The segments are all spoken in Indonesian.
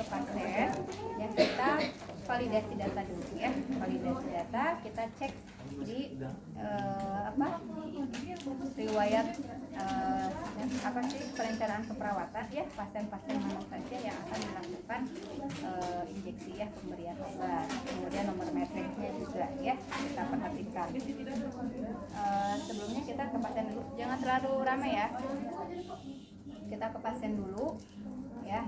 ke pasien, ya kita validasi data dulu ya. Validasi data kita cek di riwayat perencanaan keperawatan ya, pasien-pasien mana saja yang akan dilakukan injeksi ya, pemberian obat. Kemudian nomor matrixnya juga ya kita perhatikan. Sebelumnya kita ke pasien dulu, jangan terlalu ramai ya. Kita ke pasien dulu ya,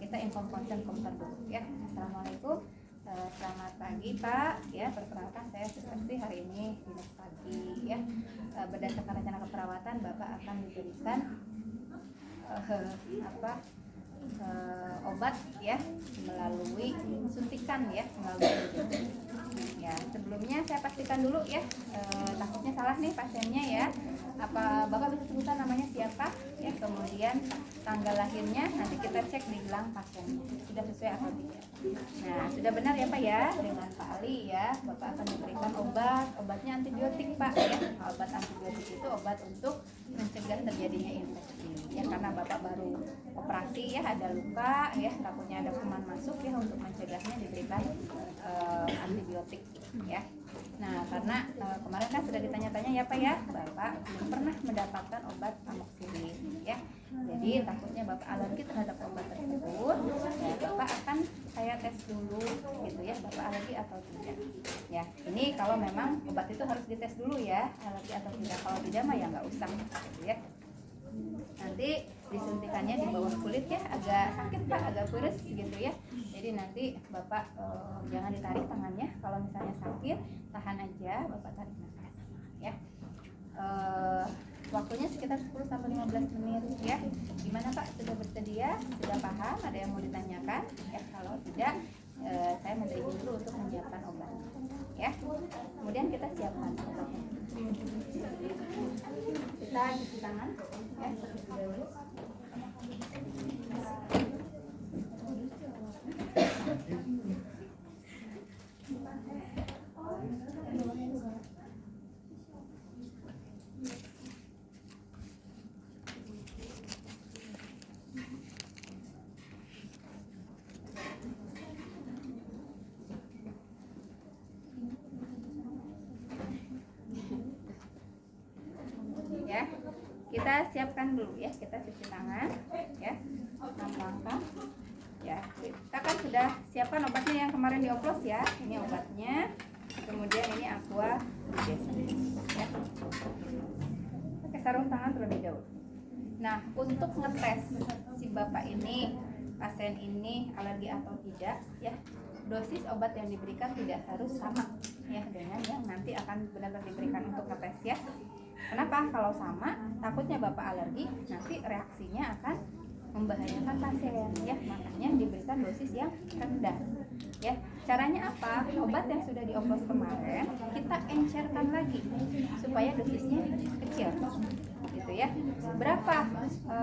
kita inform konsen dulu ya. Assalamualaikum, selamat pagi Pak ya, perkenalkan saya seperti hari ini dinas pagi ya. Berdasarkan rencana keperawatan Bapak akan diberikan obat ya melalui suntikan ya, melalui ya. Sebelumnya saya pastikan dulu ya, takutnya salah nih pasiennya ya. Apa Bapak bisa sebutkan namanya siapa ya, kemudian tanggal lahirnya, nanti kita cek di gelang pasiennya sudah sesuai atau tidak. Nah, sudah benar ya Pak ya, dengan Pak Ali ya, Bapak akan diberikan obatnya antibiotik Pak ya. Obat antibiotik itu obat untuk mencegah terjadinya infeksi ya, karena Bapak baru operasi ya, ada luka ya, takutnya ada kuman masuk ya, untuk mencegahnya diberikan antibiotik ya. Nah, karena kemarin kan sudah ditanya-tanya ya Pak ya, Bapak belum pernah mendapatkan obat amoxicillin ya. Jadi takutnya Bapak alergi terhadap obat tersebut, ya Bapak akan saya tes dulu gitu ya, Bapak alergi atau tidak. Ya, ini kalau memang obat itu harus dites dulu ya, alergi atau tidak. Kalau tidak mah ya nggak usah gitu ya. Nanti disuntikannya di bawah kulit ya, agak sakit Pak, agak kurus gitu ya. Jadi nanti Bapak jangan ditarik tangannya, kalau misalnya sakit tahan aja, Bapak tarik nafas ya. Waktunya sekitar 10-15 menit ya. Gimana Pak, sudah bersedia, sudah paham, ada yang mau ditanyakan ya? Kalau tidak, saya minta izin dulu untuk menyiapkan obat ya. Kemudian kita siapkan obatnya, kita cuci tangan ya, terlebih dahulu. Ya, kita siapkan dulu ya, kita cuci tangan ya, langkah ya. Kita kan sudah siapkan obatnya yang kemarin dioplos ya, ini obatnya, kemudian ini aqua ya. Pakai sarung tangan terlebih dahulu. Nah, untuk ngetes si Bapak ini, pasien ini alergi atau tidak ya, dosis obat yang diberikan tidak harus sama ya dengan yang nanti akan benar-benar diberikan untuk ngetes ya. Kenapa? Kalau sama, takutnya Bapak alergi, nanti reaksinya akan membahayakan pasien ya, makanya diberikan dosis yang rendah ya. Caranya apa? Obat yang sudah dioplos kemarin kita encerkan lagi supaya dosisnya kecil gitu ya. Berapa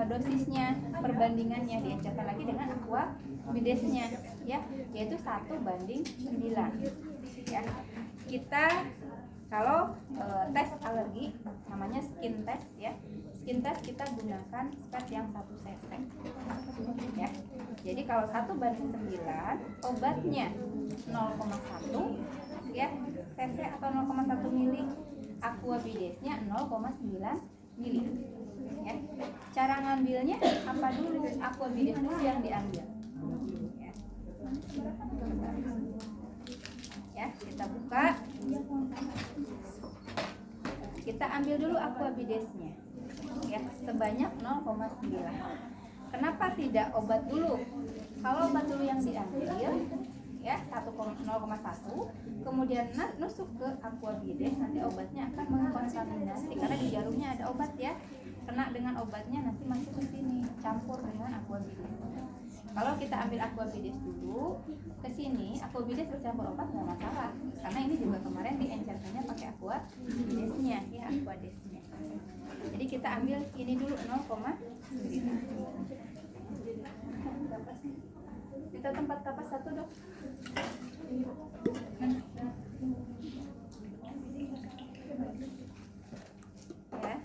dosisnya, perbandingannya diencerkan lagi dengan aqua bidesnya ya, yaitu 1:9 ya. Kita kalau tes alergi namanya skin test ya. Skin test kita gunakan spet yang 1 cc ya. Jadi kalau 1:9 obatnya 0,1 ya cc atau 0,1 mili, aqua bidesnya 0,9 mili ya. Cara ngambilnya apa dulu? Aqua bides dulu yang diambil ya. Ya, kita buka, kita ambil dulu aqua bidesnya ya, sebanyak 0,9. Kenapa tidak obat dulu? Kalau obat dulu yang diambil ya 0,1, kemudian nusuk ke aqua bides, nanti obatnya akan mengkontaminasi karena di jarumnya ada obat ya, kena dengan obatnya nanti masuk ke sini, campur dengan aqua bides. Kalau kita ambil aqua bides dulu ke sini, aqua bides bercampur obat nggak masalah, karena ini juga kemarin diencerkannya pakai aqua bidesnya ya, aqua desnya. Jadi kita ambil ini dulu 0,9. Kita tempat kapas 1 dok. Ya.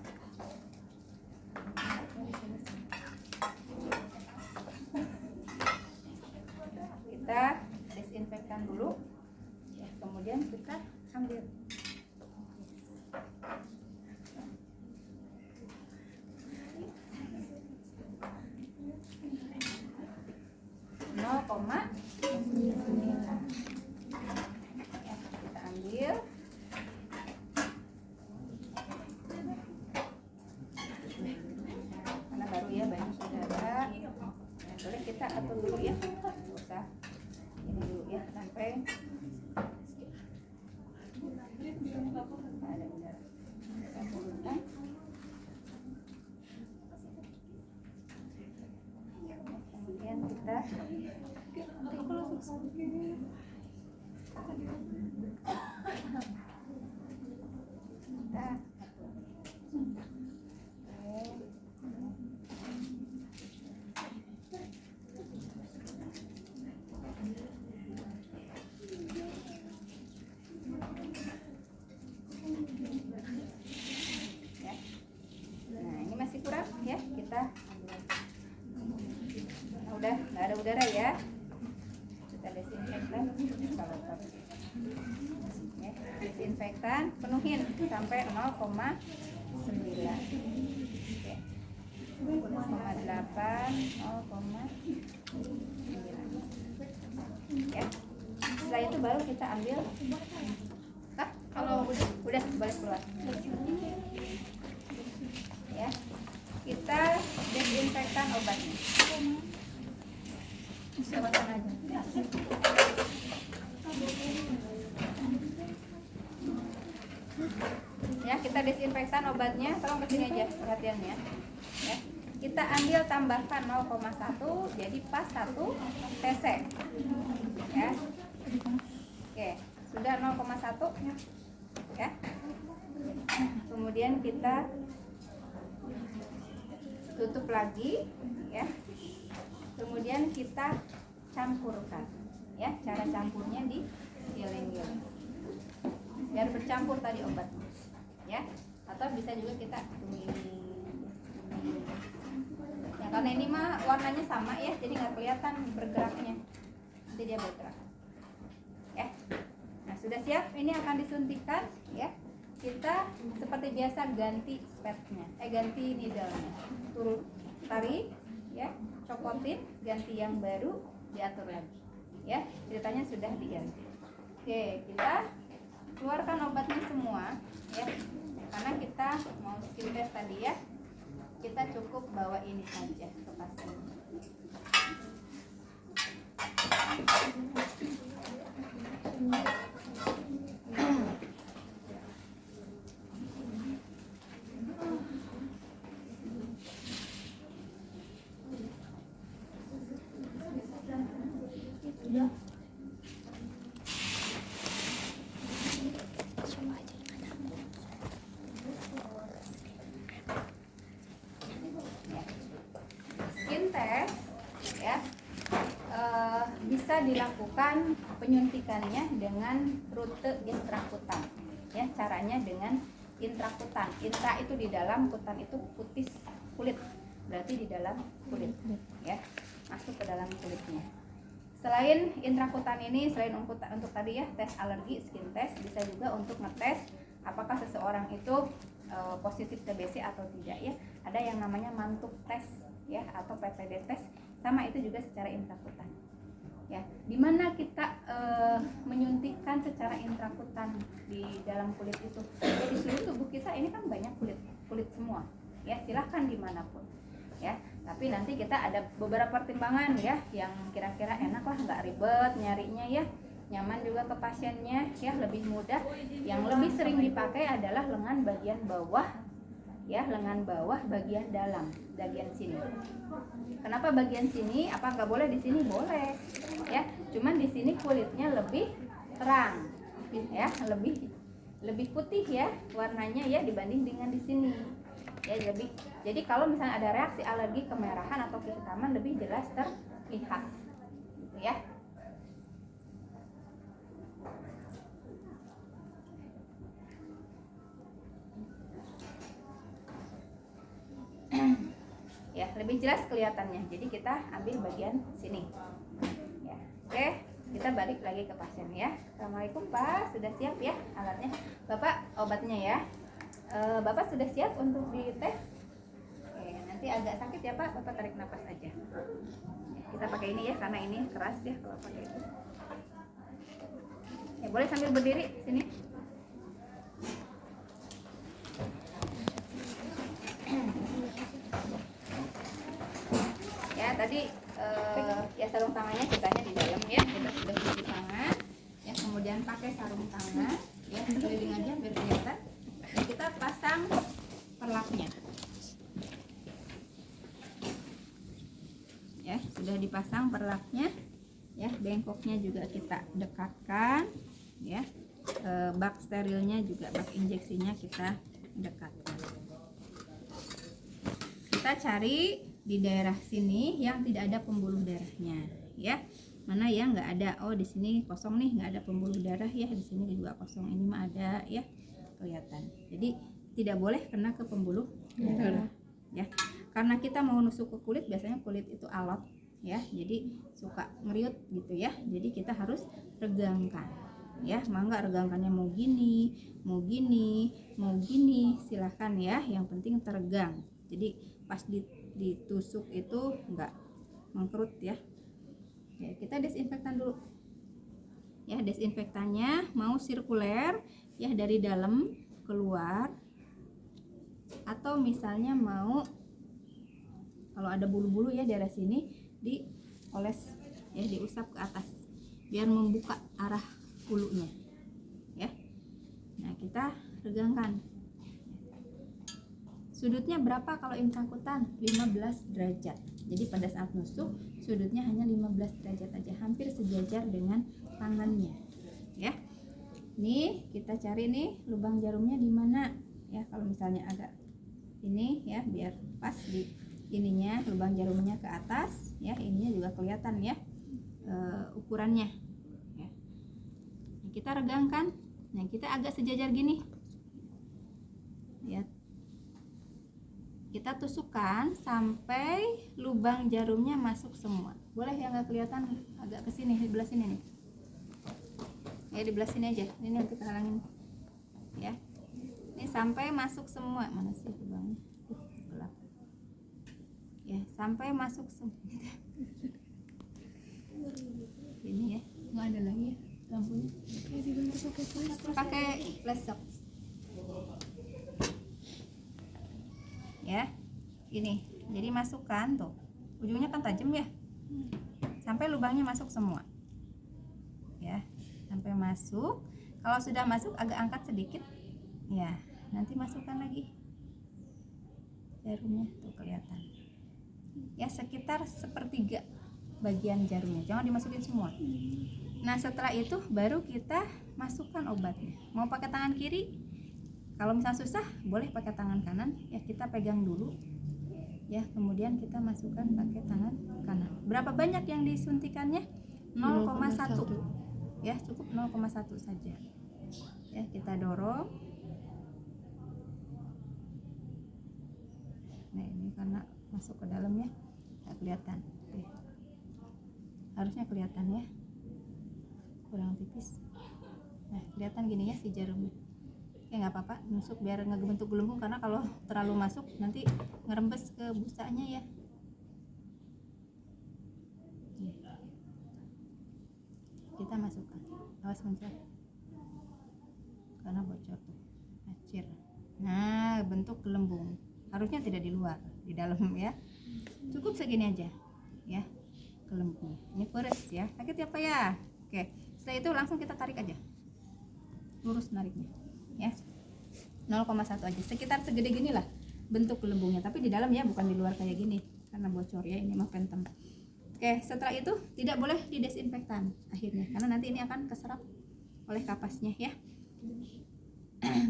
kita ambil. 0,9. Ya, kita ambil. Karena baru ya, banyak saudara. Ya, boleh kita atur dulu ya. Usah ini dulu ya, sampai ada benar. Kita turunkan. Kemudian kita ya. Nah, ini masih kurang ya, kita ambil. Nah, udah nggak ada udara ya, kita desinfektan kalau ya, desinfektan penuhin sampai 0,9. Oke. 0,8, 0,9 ya. Setelah itu baru kita ambil. Kalau udah balik keluar ya, kita desinfektan obatnya. Siapkan aja. Ya, kita desinfektan obatnya. Tolong kesini aja perhatiannya ya. Kita ambil tambahkan 0,1, jadi pas 1 cc ya. Oke, sudah 0,1 ya. Kemudian kita tutup lagi ya. Kemudian kita campurkan ya. Cara campurnya di giling-giling biar bercampur tadi obatnya ya, atau bisa juga kita tumis ya, karena ini mah warnanya sama ya, jadi nggak kelihatan bergeraknya, nanti dia bergerak ya. Nah, sudah siap, ini akan disuntikan ya. Kita seperti biasa ganti spatnya, ganti needle-nya, turun tarik ya, copotin, ganti yang baru, diatur lagi ya. Ceritanya sudah diganti. Oke, kita keluarkan obatnya semua ya, karena kita mau skill test tadi ya. Kita cukup bawa ini saja ke pasien. Skin test ya, bisa dilakukan penyuntikannya dengan rute intrakutan ya. Caranya dengan intrakutan. Intra itu di dalam, kutan itu kutis kulit, berarti di dalam kulit ya, masuk ke dalam kulitnya. Selain intrakutan ini, selain untuk tadi ya tes alergi skin test, bisa juga untuk ngetes apakah seseorang itu positif TBC atau tidak ya. Ada yang namanya mantuk test ya, atau PPD test, sama itu juga secara intrakutan ya. Dimana kita menyuntikkan secara intrakutan di dalam kulit itu ya, di seluruh tubuh kita ini kan banyak kulit semua ya, silahkan dimanapun ya. Tapi nanti kita ada beberapa pertimbangan ya, yang kira-kira enak lah, nggak ribet nyarinya ya, nyaman juga ke pasiennya ya, lebih mudah. Yang lebih sering dipakai adalah lengan bagian bawah ya, lengan bawah bagian dalam, bagian sini. Kenapa bagian sini? Apa nggak boleh di sini? Boleh ya, cuman di sini kulitnya lebih terang ya, lebih putih ya warnanya ya, dibanding dengan di sini ya. Jadi kalau misalnya ada reaksi alergi, kemerahan atau kehitaman, lebih jelas terlihat gitu ya. Ya, lebih jelas kelihatannya. Jadi kita ambil bagian sini ya. Oke, kita balik lagi ke pasien ya. Assalamualaikum Pak, sudah siap ya alatnya? Bapak obatnya ya. Bapak sudah siap untuk dites? Oke, nanti agak sakit ya Pak, Bapak tarik nafas aja. Kita pakai ini ya, karena ini keras ya kalau pakai itu. Ya, boleh sambil berdiri sini. Ya tadi ya sarung tangannya kitanya di dalam ya, kita sudah cuci tangan ya, kemudian pakai sarung tangan ya, keliling aja biar kelihatan. Dan kita pasang perlaknya ya, sudah dipasang perlaknya ya, bengkoknya juga kita dekatkan ya, bak sterilnya juga, bak injeksinya kita dekatkan. Kita cari di daerah sini yang tidak ada pembuluh darahnya ya, mana yang nggak ada. Oh di sini kosong nih, nggak ada pembuluh darah ya, di sini juga kosong, ini mah ada ya, kelihatan. Jadi tidak boleh kena ke pembuluh darah ya, karena kita mau nusuk ke kulit, biasanya kulit itu alot ya, jadi suka ngeriut gitu ya, jadi kita harus regangkan ya. Mangga regangkannya mau gini, mau gini, mau gini, silahkan ya, yang penting tergang, jadi pas ditusuk itu enggak mengkerut ya. Oke, kita desinfektan dulu ya. Desinfektannya mau sirkuler ya, dari dalam keluar, atau misalnya mau kalau ada bulu-bulu ya daerah sini dioles ya, diusap ke atas biar membuka arah bulunya ya. Nah kita regangkan. Sudutnya berapa kalau yang bersangkutan? 15 derajat. Jadi pada saat nusuk sudutnya hanya 15 derajat aja, hampir sejajar dengan tangannya ya. Nih kita cari nih lubang jarumnya di mana ya, kalau misalnya agak ini ya, biar pas di ininya, lubang jarumnya ke atas ya, ininya juga kelihatan ya ukurannya ya. Nah, kita regangkan. Nah kita agak sejajar gini ya, kita tusukkan sampai lubang jarumnya masuk semua. Boleh yang nggak kelihatan agak ke sini, di belah sini nih ya, di belah sini aja, ini yang kita halangin ya. Ini sampai masuk semua. Mana sih lubangnya? Gelap ya, sampai masuk semua ini ya, nggak ada lagi ya lampunya, pakai flashlight ya. Ini jadi masukkan tuh, ujungnya kan tajam ya, sampai lubangnya masuk semua ya, sampai masuk. Kalau sudah masuk agak angkat sedikit ya, nanti masukkan lagi jarumnya, tuh kelihatan ya, sekitar sepertiga bagian jarumnya, jangan dimasukin semua. Nah setelah itu baru kita masukkan obatnya. Mau pakai tangan kiri, kalau misalnya susah boleh pakai tangan kanan ya, kita pegang dulu ya, kemudian kita masukkan pakai tangan kanan. Berapa banyak yang disuntikannya? 0,1 ya, cukup 0,1 saja ya. Kita dorong. Nah ini karena masuk ke dalam ya, nggak kelihatan. Harusnya kelihatan ya, kurang tipis. Nah kelihatan gini ya si jarumnya ya, nggak apa-apa nusuk biar nggak bentuk gelembung, karena kalau terlalu masuk nanti ngerembes ke busanya ya. Kita masukkan, awas muncul karena bocor tuh, acir. Nah bentuk gelembung, harusnya tidak di luar, di dalam ya. Cukup segini aja ya gelembungnya. Ini peres ya, sakit ya Pak ya. Oke, setelah itu langsung kita tarik aja, lurus nariknya ya, 0,1 aja, sekitar segede gini lah bentuk gelembungnya, tapi di dalam ya, bukan di luar kayak gini karena bocor ya, ini mah pentem. Oke, setelah itu tidak boleh didesinfektan akhirnya, karena nanti ini akan keserap oleh kapasnya ya.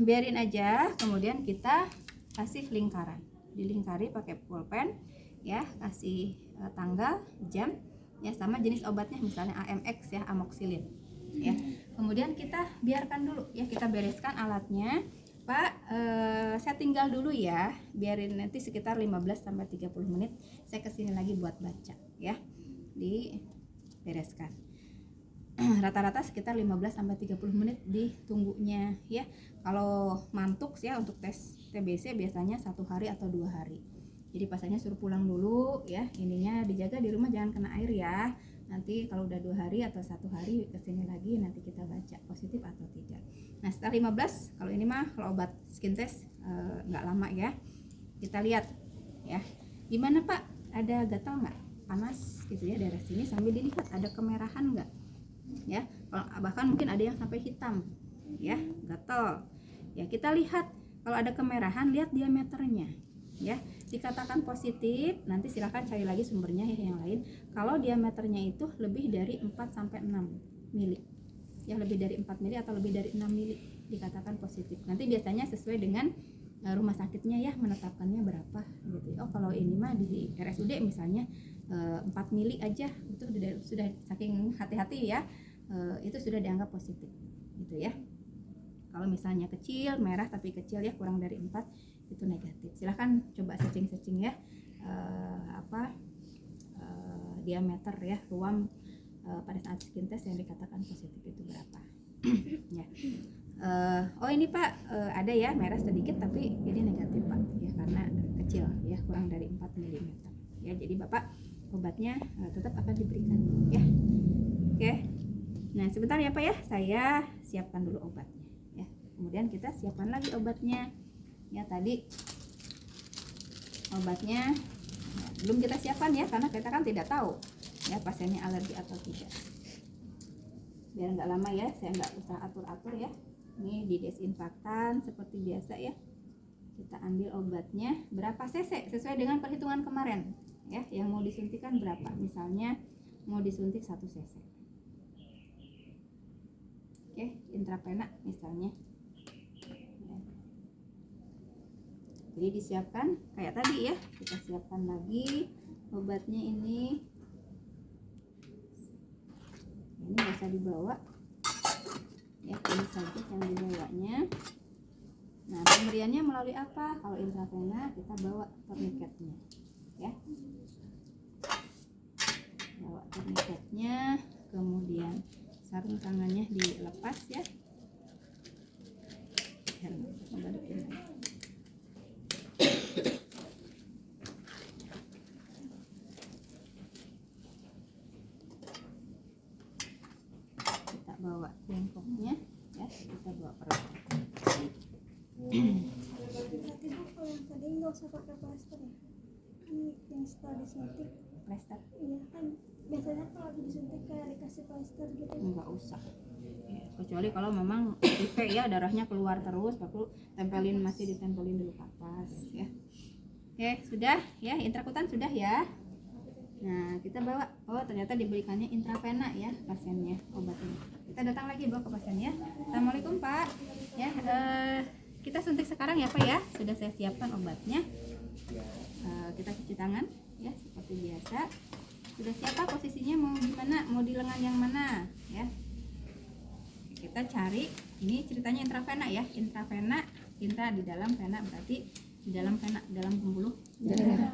Biarin aja, kemudian kita kasih lingkaran, dilingkari pakai pulpen ya, kasih tanggal, jam ya, sama jenis obatnya, misalnya AMX ya, amoxicillin ya. Kemudian kita biarkan dulu ya, kita bereskan alatnya. Pak, saya tinggal dulu ya, biarin nanti sekitar 15-30 menit saya kesini lagi buat baca ya, dibereskan. rata-rata sekitar 15-30 menit ditunggunya ya. Kalau mantuk ya untuk tes TBC biasanya 1 hari atau 2 hari. Jadi pasiennya suruh pulang dulu ya, ininya dijaga di rumah, jangan kena air ya. Nanti kalau udah 2 hari atau 1 hari kesini lagi, nanti kita baca positif atau tidak. Nah setelah 15, kalau ini mah kalau obat skin test nggak lama ya. Kita lihat ya, gimana Pak, ada gatal nggak, panas gitu ya daerah sini, sambil dilihat ada kemerahan nggak ya, bahkan mungkin ada yang sampai hitam ya, gatal ya. Kita lihat kalau ada kemerahan, lihat diameternya ya. Dikatakan positif, nanti silahkan cari lagi sumbernya ya yang lain. Kalau diameternya itu lebih dari 4-6 mili ya, lebih dari 4 mili atau lebih dari 6 mili dikatakan positif. Nanti biasanya sesuai dengan rumah sakitnya ya, menetapkannya berapa gitu. Oh kalau ini mah di RSUD misalnya 4 mili aja itu sudah saking hati-hati ya, itu sudah dianggap positif gitu ya. Kalau misalnya kecil, merah tapi kecil ya, kurang dari 4, itu negatif. Silahkan coba searching ya, diameter ya, ruam pada saat skin test yang dikatakan positif itu berapa ya. Oh ini Pak, ada ya merah sedikit tapi ini negatif Pak ya, karena kecil ya, kurang dari 4 mm ya. Jadi Bapak obatnya tetap akan diberikan ya. Oke. Nah sebentar ya Pak ya, saya siapkan dulu obatnya ya. Kemudian kita siapkan lagi obatnya ya. Tadi obatnya belum kita siapkan ya, karena kita kan tidak tahu ya pasiennya alergi atau tidak. Biar nggak lama ya, saya nggak usah atur-atur ya. Ini didesinfektan seperti biasa ya. Kita ambil obatnya berapa cc sesuai dengan perhitungan kemarin ya. Yang mau disuntikan berapa, misalnya mau disuntik 1 cc. Oke, intravena misalnya ya. Jadi disiapkan kayak tadi ya, kita siapkan lagi obatnya ini nggak usah dibawa ya, ini saja yang dibawanya. Nah pemberiannya melalui apa? Kalau intravena kita bawa tourniquetnya ya, bawa tourniquetnya, kemudian sarung tangannya dilepas ya. Kita bawa bengkoknya ya, kita bawa perut. Berarti Bu, kalau yang tadi nggak usah pakai plaster ya? Ini yang setelah disuntik. Plaster? Iya kan, biasanya kalau disuntik kayak dikasih plaster gitu. Nggak usah ya, kecuali kalau memang HIV ya, darahnya keluar terus, baru tempelin, masih ditempelin dulu ke atas ya. Oke sudah ya, intrakutan sudah ya. Nah kita bawa, oh ternyata diberikannya intravena ya pasiennya obat ini. Kita datang lagi bawa ke pasien ya. Assalamualaikum Pak ya, kita suntik sekarang ya Pak ya. Sudah saya siapkan obatnya. Kita cuci tangan ya seperti biasa. Sudah siapa posisinya, mau gimana, mau di lengan yang mana ya. Kita cari, ini ceritanya intravena ya, intravena, intra di dalam, vena berarti di dalam vena, dalam pembuluh darah.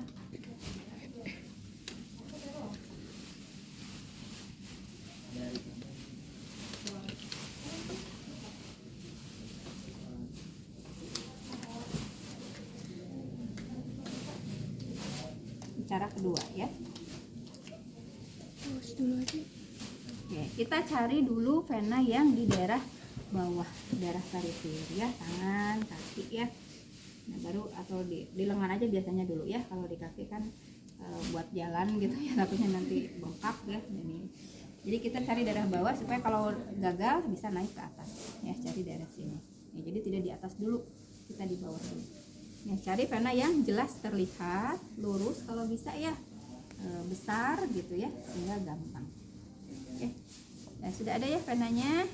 Cara kedua ya. Terus dulu aja. Oke, kita cari dulu vena yang di daerah bawah, daerah perifer ya, tangan, kaki ya. Nah, baru atau di lengan aja biasanya dulu ya. Kalau di kaki kan buat jalan gitu ya, takutnya nanti bengkak ya. Jadi kita cari daerah bawah supaya kalau gagal bisa naik ke atas ya, cari daerah sini. Ya, jadi tidak di atas dulu, kita di bawah dulu. Ya, cari vena yang jelas terlihat, lurus kalau bisa ya, besar gitu ya, sehingga gampang. Oke. Nah, sudah ada ya venanya.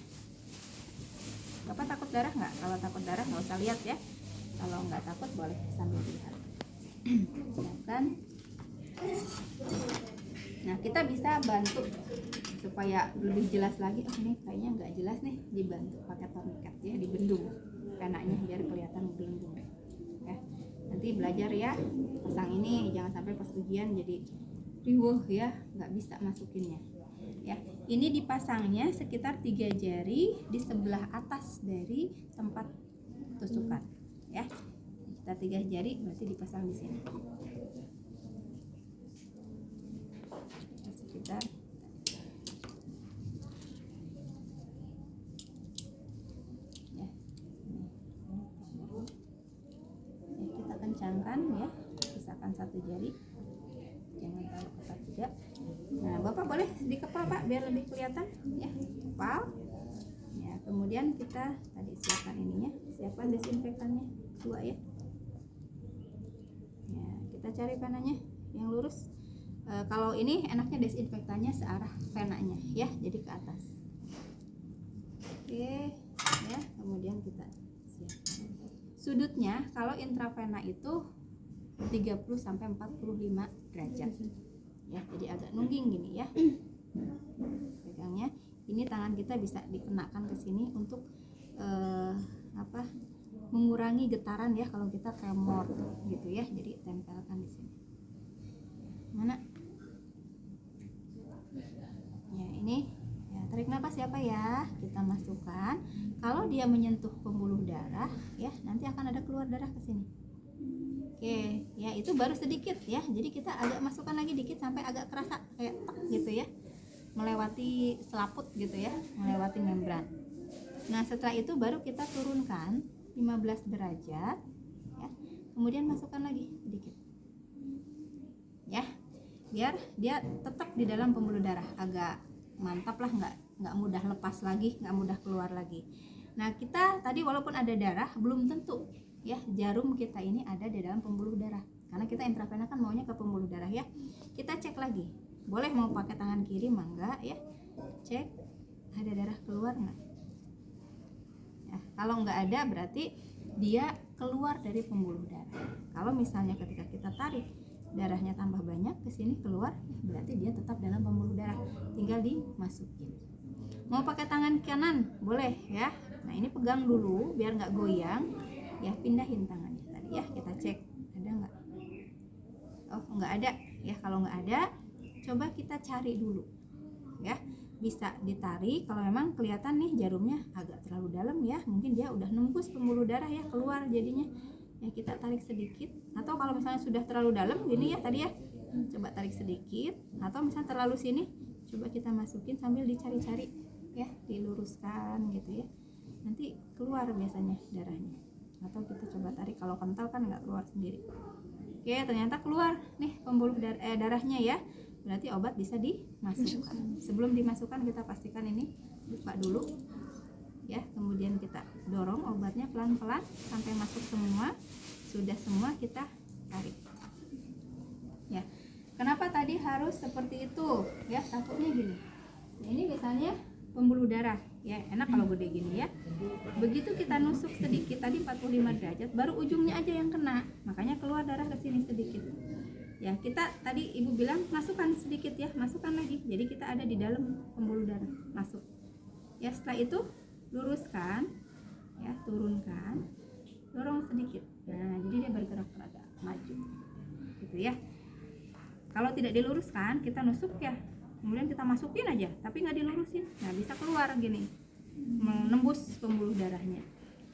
Bapak takut darah nggak? Kalau takut darah nggak usah lihat ya. Kalau nggak takut boleh sambil lihat. Silakan. Nah kita bisa bantu supaya lebih jelas lagi. Oh ini kayaknya nggak jelas nih, dibantu pakai tourniquet ya, dibendung venanya biar kelihatan belendung ya. Nanti belajar ya, pasang ini jangan sampai pas ujian jadi riuh ya, nggak bisa masukinnya ya. Ini dipasangnya sekitar 3 jari di sebelah atas dari tempat tusukan, ya. Kita 3 jari berarti dipasang di sini. Sekitar ya. Kita kencangkan ya, pisahkan 1 jari. Jangan terlalu ketat juga. Nah, Bapak boleh dikepal Pak biar lebih kelihatan ya, kepal. Ya, kemudian kita tadi siapkan ininya, siapkan desinfektannya 2 ya. Ya, kita cari penanya yang lurus. Kalau ini enaknya desinfektannya searah venanya ya, jadi ke atas. Oke, ya, kemudian kita siapkan. Sudutnya kalau intravena itu 30 sampai 45 derajat. Ya, jadi agak nungging gini ya. Pegangnya. Ini tangan kita bisa dikenakan ke sini untuk mengurangi getaran ya kalau kita tremor gitu ya. Jadi tempelkan di sini. Mana? Ya, ini ya, tarik nafas siapa ya? Kita masukkan. Kalau dia menyentuh pembuluh darah ya, nanti akan ada keluar darah ke sini. Oke, ya itu baru sedikit ya. Jadi kita agak masukkan lagi dikit sampai agak kerasa kayak tek gitu ya. Melewati selaput gitu ya, melewati membran. Nah, setelah itu baru kita turunkan 15 derajat ya. Kemudian masukkan lagi sedikit. Ya. Biar dia tetap di dalam pembuluh darah, agak mantap lah, nggak mudah lepas lagi, nggak mudah keluar lagi. Nah, kita tadi walaupun ada darah belum tentu ya jarum kita ini ada di dalam pembuluh darah, karena kita intravena kan maunya ke pembuluh darah ya. Kita cek lagi, boleh mau pakai tangan kiri mangga ya, cek ada darah keluar nggak ya. Kalau nggak ada berarti dia keluar dari pembuluh darah. Kalau misalnya ketika kita tarik darahnya tambah banyak ke sini keluar, berarti dia tetap dalam pembuluh darah, tinggal dimasukin. Mau pakai tangan kanan boleh ya. Nah, ini pegang dulu biar nggak goyang ya, pindahin tangannya tadi ya, kita cek ada nggak. Oh, nggak ada ya. Kalau nggak ada, coba kita cari dulu ya, bisa ditarik. Kalau memang kelihatan nih jarumnya agak terlalu dalam ya, mungkin dia udah nembus pembuluh darah ya, keluar jadinya ya, kita tarik sedikit. Atau kalau misalnya sudah terlalu dalam gini ya tadi ya, coba tarik sedikit. Atau misalnya terlalu sini, coba kita masukin sambil dicari-cari ya, diluruskan gitu ya, nanti keluar biasanya darahnya. Atau kita coba tarik, kalau kental kan nggak keluar sendiri. Oke, ternyata keluar nih pembuluh darahnya ya, berarti obat bisa dimasukkan. Sebelum dimasukkan kita pastikan ini buka dulu ya, kemudian kita dorong obatnya pelan-pelan sampai masuk semua. Sudah semua kita tarik ya. Kenapa tadi harus seperti itu ya, takutnya gini. Nah, ini misalnya pembuluh darah ya, enak kalau gede gini ya. Begitu kita nusuk sedikit tadi 45 derajat, baru ujungnya aja yang kena, makanya keluar darah ke sini sedikit ya. Kita tadi ibu bilang masukkan sedikit ya, masukkan lagi, jadi kita ada di dalam pembuluh darah, masuk ya. Setelah itu luruskan ya, turunkan, dorong sedikit. Nah, jadi dia bergerak agak maju gitu ya. Kalau tidak diluruskan, kita nusuk ya, kemudian kita masukin aja tapi nggak dilurusin, nah bisa keluar gini, menembus pembuluh darahnya.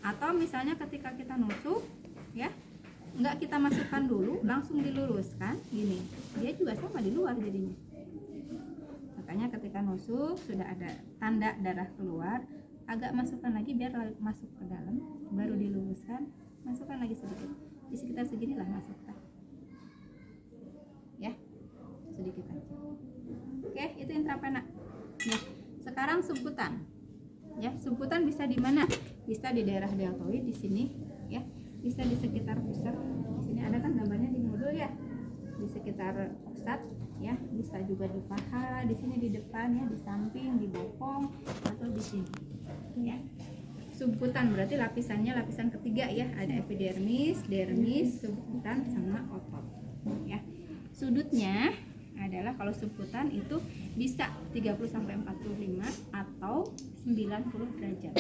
Atau misalnya ketika kita nusuk ya, nggak kita masukkan dulu langsung diluruskan gini, dia juga sama di luar jadinya. Makanya ketika nusuk sudah ada tanda darah keluar, agak masukkan lagi biar masuk ke dalam, baru diluruskan, masukkan lagi sedikit, di sekitar seginilah masukkan ya, sedikit aja. Oke, itu intravena ya. Sekarang sumputan ya. Sumputan bisa di mana? Bisa di daerah deltoid di sini ya, bisa di sekitar pusat. Di sini ada kan gambarnya di modul ya, di sekitar pusat ya, bisa juga di paha, di sini di depan ya, di samping, di bokong, atau di sini ya. Sumputan berarti lapisannya lapisan ketiga ya, ada epidermis, dermis, sumputan sama otot ya. Sudutnya adalah kalau sumputan itu bisa 30 sampai 45 atau 90 derajat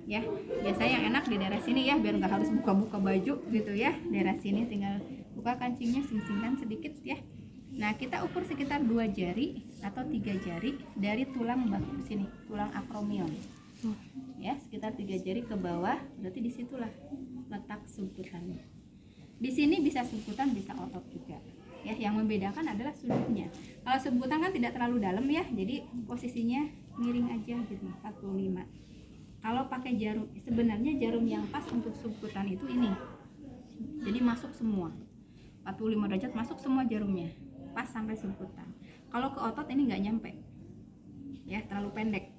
ya. Biasanya yang enak di daerah sini ya, biar nggak harus buka-buka baju gitu ya. Daerah sini tinggal buka kancingnya, sing-singkan sedikit ya. Nah, kita ukur sekitar 2 jari atau 3 jari dari tulang bahu sini, tulang akromion. Ya, sekitar 3 jari ke bawah, berarti disitulah letak subkutannya. Di sini bisa subkutan, bisa otot juga. Ya, yang membedakan adalah sudutnya. Kalau subkutan kan tidak terlalu dalam ya, jadi posisinya miring aja gitu, 45. Kalau pakai jarum, sebenarnya jarum yang pas untuk subkutan itu ini. Jadi masuk semua. 45 derajat masuk semua jarumnya. Pas sampai subkutan. Kalau ke otot ini nggak nyampe. Ya, terlalu pendek.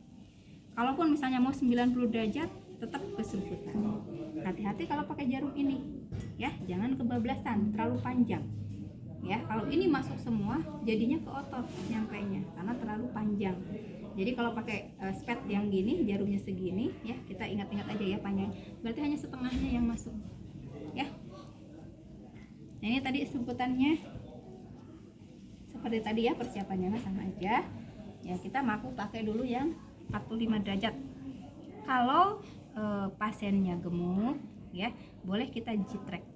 Kalaupun misalnya mau 90 derajat, tetap ke subkutan. Hati-hati kalau pakai jarum ini. Ya, jangan kebablasan, terlalu panjang. Ya, kalau ini masuk semua jadinya ke otot nyampainya karena terlalu panjang. Jadi kalau pakai spet yang gini, jarumnya segini ya, kita ingat-ingat aja ya panjang. Berarti hanya setengahnya yang masuk. Ya. Nah, ini tadi subkutannya seperti tadi ya, persiapannya sama aja. Ya, kita mampu pakai dulu yang 45 derajat. Kalau pasiennya gemuk ya, boleh kita jitrek,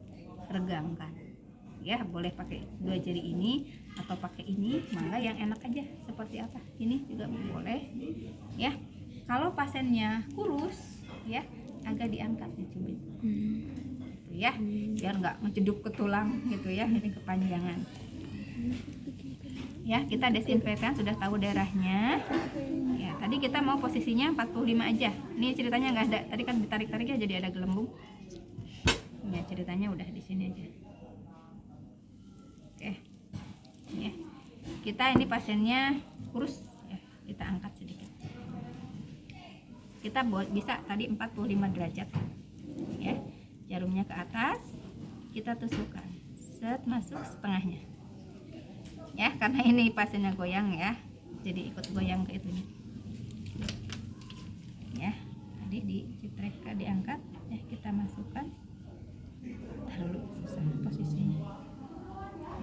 regangkan. Ya, boleh pakai 2 jari ini atau pakai ini, mangga yang enak aja seperti apa. Ini juga boleh. Ya. Kalau pasiennya kurus ya, agak diangkat dicubit. Gitu ya, biar nggak ngeceduk ke tulang gitu ya, ini kepanjangan. Ya, kita desinfektan, sudah tahu darahnya. Ya, tadi kita mau posisinya 45 aja. Ini ceritanya nggak ada, tadi kan ditarik-tarik ya jadi ada gelembung. Ya, ceritanya udah di sini aja. Oke. Ya. Kita ini pasiennya kurus ya, kita angkat sedikit. Kita bisa tadi 45 derajat. Ya. Jarumnya ke atas, kita tusukkan. Set, masuk setengahnya. Ya, karena ini pasiennya goyang ya. Jadi ikut goyang ke itunya. Ya. Tadi dicitrek, diangkat, ya kita masukkan. Taruh dulu susah posisinya.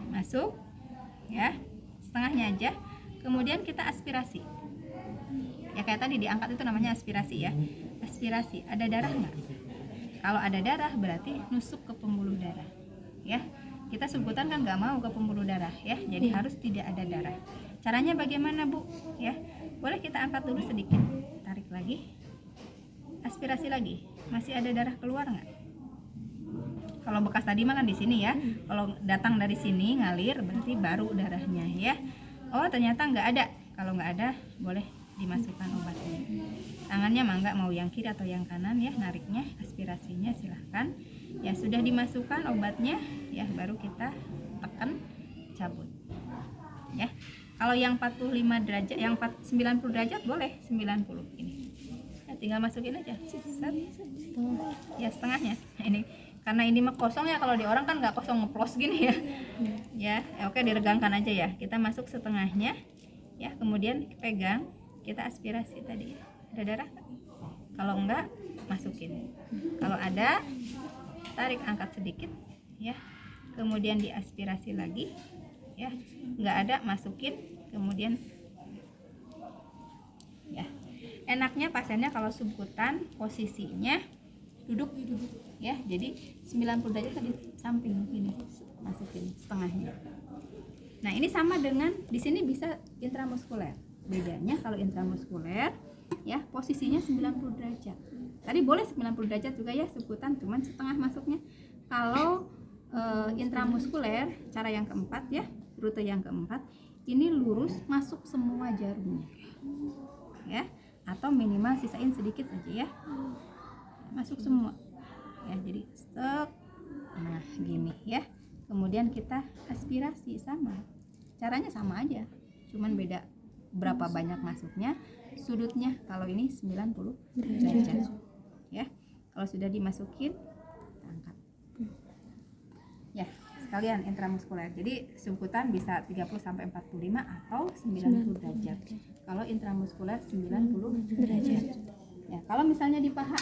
Masuk ya, setengahnya aja, kemudian kita aspirasi ya, kayak tadi diangkat itu namanya aspirasi ya. Aspirasi, ada darah nggak? Kalau ada darah berarti nusuk ke pembuluh darah ya. Kita subkutan kan nggak mau ke pembuluh darah ya, jadi harus tidak ada darah. Caranya bagaimana Bu? Ya, boleh kita angkat dulu sedikit, tarik lagi, aspirasi lagi, masih ada darah keluar nggak? Kalau bekas tadi mah kan di sini ya. Kalau datang dari sini ngalir berarti baru darahnya ya. Oh, ternyata nggak ada. Kalau nggak ada, boleh dimasukkan obatnya. Tangannya mangga mau yang kiri atau yang kanan ya, nariknya, aspirasinya silahkan. Ya, sudah dimasukkan obatnya ya, baru kita tekan, cabut. Ya. Kalau yang 45 derajat, yang 90 derajat boleh 90 ini. Ya, tinggal masukin aja. Set. Ya, setengahnya. Ini karena ini mah kosong ya, kalau di orang kan nggak kosong ngeplos gini ya. Ya, oke, diregangkan aja ya. Kita masuk setengahnya ya, kemudian pegang, kita aspirasi tadi. Ada darah nggak? Kalau enggak, masukin. Kalau ada, tarik, angkat sedikit ya. Kemudian diaspirasi lagi ya. Nggak ada, masukin, kemudian ya. Enaknya pasiennya kalau subkutan posisinya duduk ya, jadi 90 derajat tadi samping ini, masukin setengahnya. Nah, ini sama dengan di sini bisa intramuskuler. Bedanya kalau intramuskuler ya, posisinya 90 derajat. Tadi boleh 90 derajat juga ya subkutan, cuman setengah masuknya. Kalau intramuskuler, cara yang keempat ya, rute yang keempat, ini lurus masuk semua jarumnya. Ya, atau minimal sisain sedikit aja ya. Masuk semua. Ya, jadi stek, nah gini ya, kemudian kita aspirasi, sama caranya sama aja, cuman beda berapa banyak masuknya, sudutnya. Kalau ini 90 derajat ya. Kalau sudah dimasukin, angkat ya, sekalian intramuskuler. Jadi subkutan bisa 30 sampai 45 atau 90 derajat. Kalau intramuskuler 90 derajat ya. Kalau misalnya di paha,